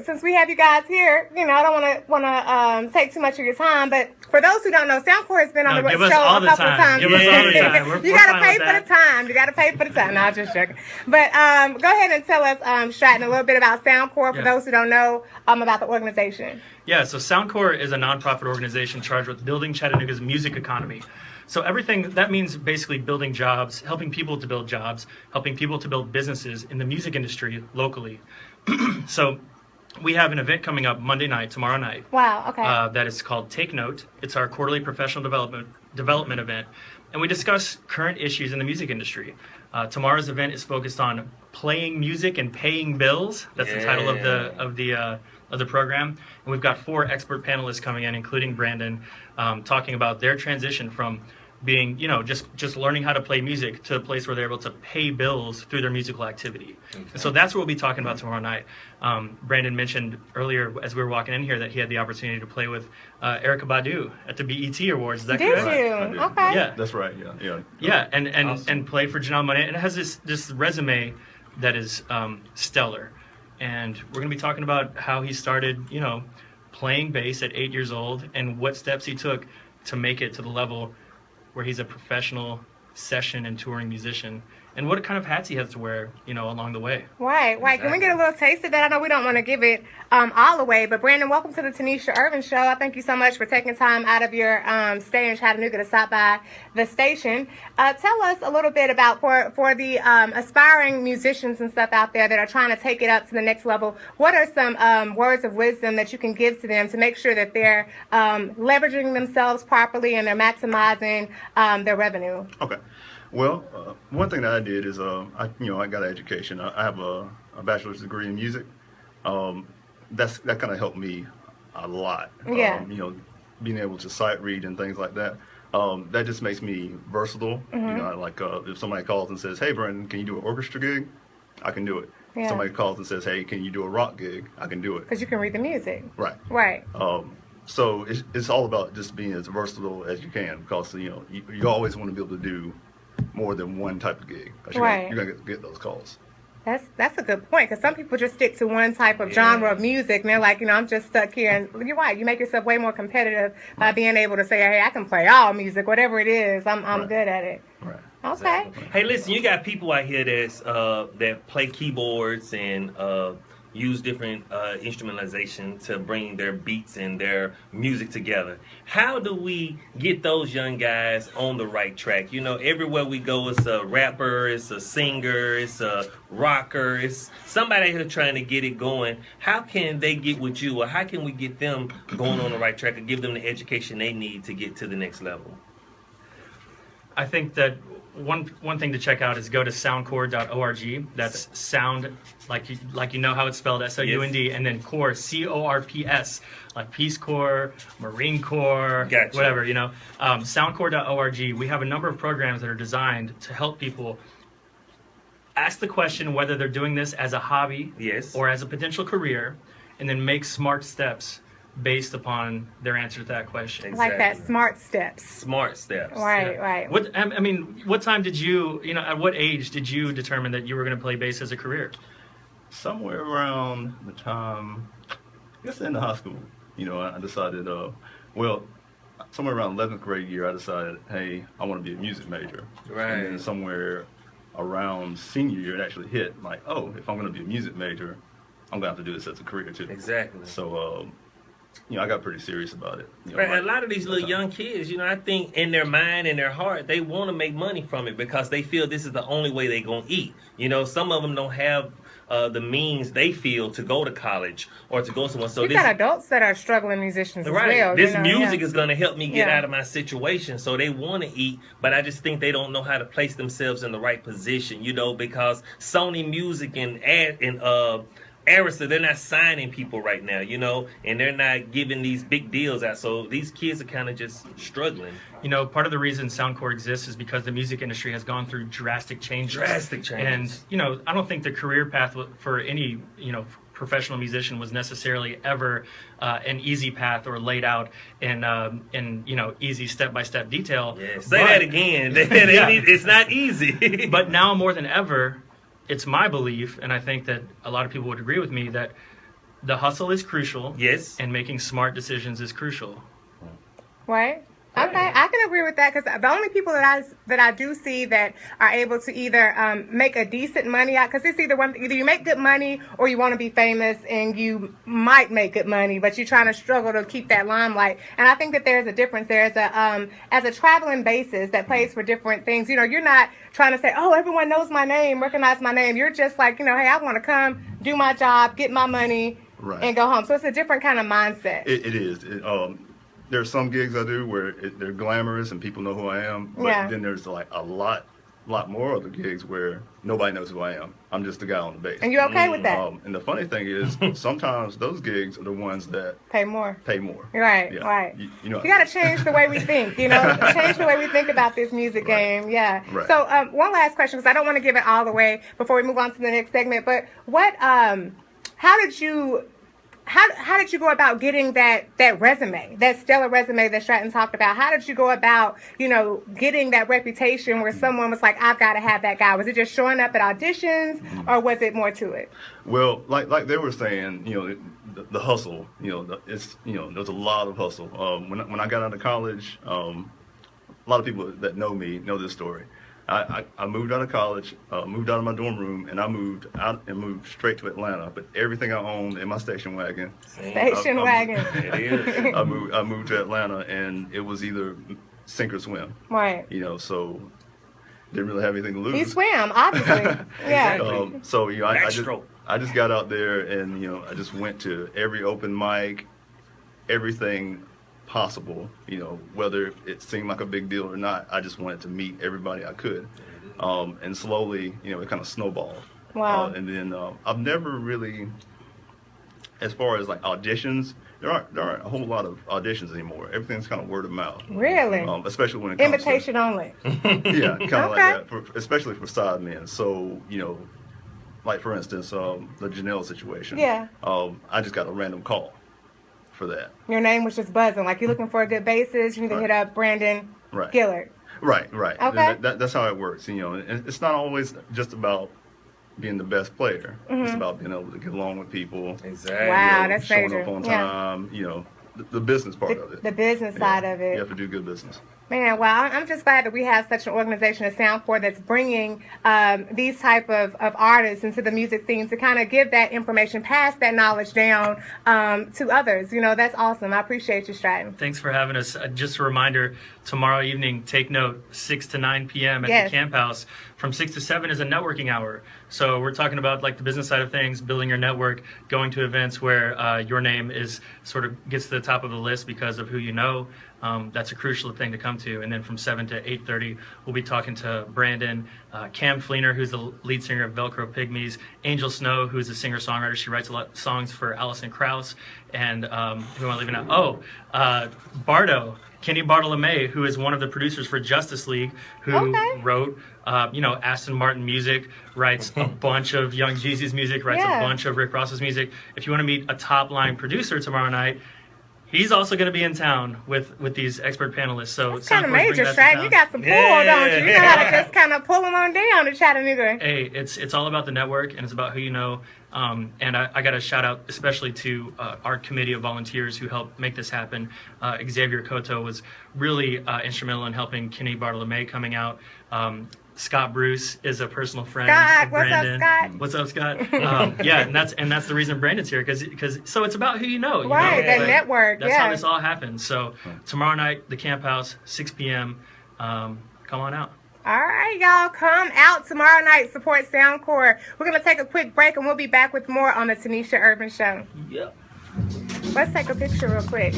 Since we have you guys here, I don't want to take too much of your time, but for those who don't know, SoundCorps has been on the show a couple of times. Give us all the time. You got to pay for the time. You got to pay for the time. No, I'm just joking. But go ahead and tell us, Stratton, a little bit about SoundCorps for those who don't know about the organization. Yeah, so SoundCorps is a nonprofit organization charged with building Chattanooga's music economy. So everything, that means basically building jobs, helping people to build jobs, helping people to build businesses in the music industry locally. So we have an event coming up Monday night, tomorrow night. Wow, okay. That is called Take Note. It's our quarterly professional development event, and we discuss current issues in the music industry. Tomorrow's event is focused on playing music and paying bills. That's the title of the program. And we've got 4 expert panelists coming in, including Brandon, talking about their transition from being, just learning how to play music to a place where they're able to pay bills through their musical activity. Okay. So that's what we'll be talking about tomorrow night. Brandon mentioned earlier as we were walking in here that he had the opportunity to play with Erykah Badu at the BET Awards. Is that correct? Did you? Okay. Yeah, that's right. Yeah. Yeah, and awesome. And play for Janelle Monáe, and it has this resume that is stellar. And we're going to be talking about how he started, playing bass at 8 years old and what steps he took to make it to the level where he's a professional session and touring musician, and what kind of hats he has to wear, along the way. Right. Exactly. Can we get a little taste of that? I know we don't want to give it all away, but Brandon, welcome to the Tenesha Irvin Show. I thank you so much for taking time out of your stay in Chattanooga to stop by the station. Tell us a little bit about, for the aspiring musicians and stuff out there that are trying to take it up to the next level, what are some words of wisdom that you can give to them to make sure that they're leveraging themselves properly and they're maximizing their revenue? Okay. Well, one thing that I did is, I got an education. I have a bachelor's degree in music. That kind of helped me a lot. Yeah. Being able to sight read and things like that. That just makes me versatile. Mm-hmm. If somebody calls and says, "Hey, Brandon, can you do an orchestra gig?" I can do it. Yeah. Somebody calls and says, "Hey, can you do a rock gig?" I can do it. Because you can read the music. Right. Right. So it's all about just being as versatile as you can, because you always want to be able to do more than one type of gig. Right. You're gonna get those calls. That's a good point, because some people just stick to one type of genre of music, and they're like, I'm just stuck here. And you're right, you make yourself way more competitive by being able to say, hey, I can play all music, whatever it is, I'm good at it. Right. Okay. Exactly. Hey, listen, you got people out here that play keyboards and use different instrumentalization to bring their beats and their music together. How do we get those young guys on the right track? Everywhere we go, it's a rapper, it's a singer, it's a rocker, it's somebody out here trying to get it going. How can they get with you, or how can we get them going on the right track and give them the education they need to get to the next level? I think that one thing to check out is go to soundcorps.org. That's sound, like you know how it's spelled, SOUND, and then corps, CORPS, like Peace Corps, Marine Corps, Gotcha. Whatever, soundcorps.org. We have a number of programs that are designed to help people ask the question whether they're doing this as a hobby or as a potential career, and then make smart steps based upon their answer to that question. Exactly. Like that, smart steps. Smart steps. Right, right. What time did you, at what age did you determine that you were going to play bass as a career? Somewhere around the time, I guess in the high school, I decided, somewhere around 11th grade year, I decided, hey, I want to be a music major. Right. And then somewhere around senior year, it actually hit, like, oh, if I'm going to be a music major, I'm going to have to do this as a career too. Exactly. So, I got pretty serious about it. Right. A lot of these little young kids, I think in their mind and their heart, they want to make money from it because they feel this is the only way they're going to eat. Some of them don't have the means they feel to go to college or to go somewhere. So you got adults that are struggling musicians as well. This music is going to help me get out of my situation. So they want to eat, but I just think they don't know how to place themselves in the right position, because Sony Music and Arista, they're not signing people right now, and they're not giving these big deals out. So these kids are kind of just struggling. Part of the reason SoundCorps exists is because the music industry has gone through drastic changes. And, I don't think the career path for any, professional musician was necessarily ever an easy path or laid out in easy step-by-step detail. Yeah, say that again. It's not easy. But now more than ever, it's my belief, and I think that a lot of people would agree with me, that The hustle is crucial. Yes. And making smart decisions is crucial. Right. Okay, I can agree with that, because the only people that I do see that are able to either make a decent money out, because it's either you make good money or you want to be famous, and you might make good money, but you're trying to struggle to keep that limelight. And I think that there's a difference. There's as a traveling basis that plays for different things. You know, you're not trying to say, oh, everyone knows my name, recognize my name. You're just like, you know, hey, I want to come, do my job, get my money, and go home. So it's a different kind of mindset. It is. There's some gigs I do where they're glamorous and people know who I am, but then there's like a lot more other gigs where nobody knows who I am. I'm just the guy on the bass. And you're okay with that? And the funny thing is, sometimes those gigs are the ones that pay more. Right, yeah. right. You know, you got to change the way we think, you know, change the way we think about this music game. Yeah. Right. So one last question, because I don't want to give it all away before we move on to the next segment, but how did you go about getting that resume, that stellar resume that Stratton talked about? How did you go about, you know, getting that reputation where someone was like, I've got to have that guy? Was it just showing up at auditions, or was it more to it? Well, like they were saying, you know, the hustle, you know, there's a lot of hustle. When I got out of college, a lot of people that know me know this story. I moved out of college, moved out of my dorm room, and I moved straight to Atlanta. But everything I owned in my station wagon. I moved to Atlanta, and it was either sink or swim. Right. You know, so didn't really have anything to lose. You swam, obviously. Yeah. Exactly. So you know, I just got out there, and you know, I just went to every open mic, everything possible, you know, whether it seemed like a big deal or not. I just wanted to meet everybody I could, and slowly, you know, it kind of snowballed. Wow. And then I've never really, as far as like auditions, there aren't a whole lot of auditions anymore. Everything's kind of word of mouth. Really? Especially when it comes invitation only. Yeah, kind of like that, especially for side men. So, you know, like for instance, the Janelle situation. Yeah. I just got a random call for that. Your name was just buzzing. Like, you're looking for a good bassist, you need to hit up Brandon GilliArd. Right. Okay. That's how it works. You know, and it's not always just about being the best player. It's about being able to get along with people. Exactly. Wow, You know, that's showing major. up on time. You know, the business part of it. The business side of it. You have to do good business. Man, well, I'm just glad that we have such an organization as SoundCorps that's bringing these type of artists into the music scene to kind of give that information, pass that knowledge down to others. You know, that's awesome. I appreciate you, Stratton. Thanks for having us. Just a reminder, tomorrow evening, take note, 6 to 9 p.m. at the Camp House. From 6 to 7 is a networking hour. So we're talking about like the business side of things, building your network, going to events where your name is sort of gets to the top of the list because of who you know. That's a crucial thing to come to. And then from 7 to 8:30, we'll be talking to Brandon, Cam Fleener, who's the lead singer of Velcro Pygmies, Angel Snow, who's a singer-songwriter. She writes a lot of songs for Alison Krauss. And who am I leaving out? Bardo, Kenny Bartolome, who is one of the producers for Justice League, who wrote, Aston Martin music, writes a bunch of Young Jeezy's music, writes a bunch of Rick Ross's music. If you want to meet a top-line producer tomorrow night, he's also going to be in town with these expert panelists. So it's kind of major, Stratton. You got some pull, don't you? You know how to just kind of pull them on down to Chattanooga. Hey, it's all about the network, and it's about who you know. And I got to shout out especially to our committee of volunteers who helped make this happen. Xavier Cotto was really instrumental in helping Kenny Bartolome coming out. Scott Bruce is a personal friend of Brandon. What's up, Scott? And that's the reason Brandon's here, because so it's about who you know. Right, that network. That's how this all happens. So tomorrow night, the Camp House, 6 p.m. Come on out. All right, y'all, come out tomorrow night. Support SoundCorps. We're gonna take a quick break, and we'll be back with more on the Tenesha Irvin Show. Yep. Let's take a picture real quick.